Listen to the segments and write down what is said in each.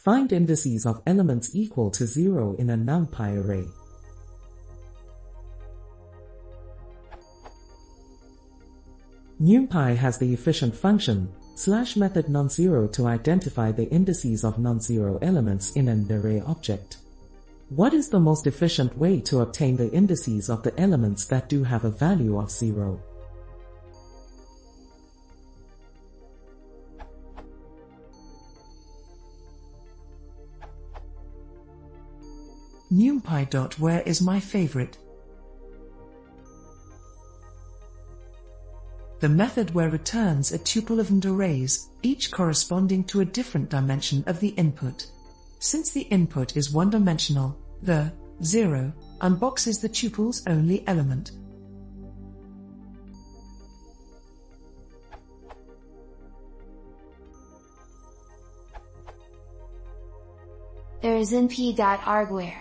Find indices of elements equal to 0 in a NumPy array. NumPy has the efficient function /method nonzero to identify the indices of nonzero elements in an array object. What is the most efficient way to obtain the indices of the elements that do have a value of 0? NumPy.where is my favorite. The method where returns a tuple of n arrays, each corresponding to a different dimension of the input. Since the input is one-dimensional, the 0 unboxes the tuple's only element. There is np.argwhere,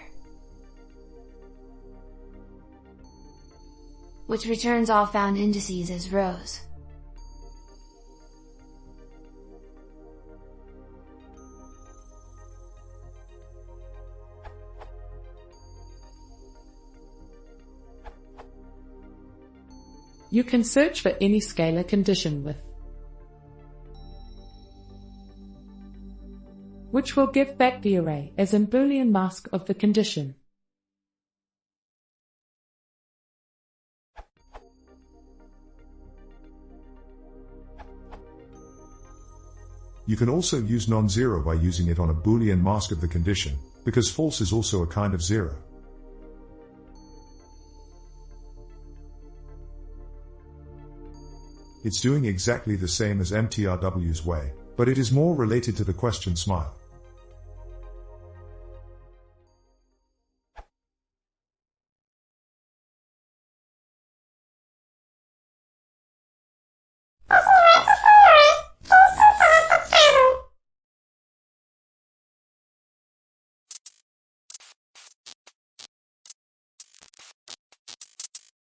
which returns all found indices as rows. You can search for any scalar condition with, which will give back the array as a Boolean mask of the condition. You can also use non-zero by using it on a Boolean mask of the condition, because false is also a kind of 0. It's doing exactly the same as mtrw's way, but it is more related to the question smile.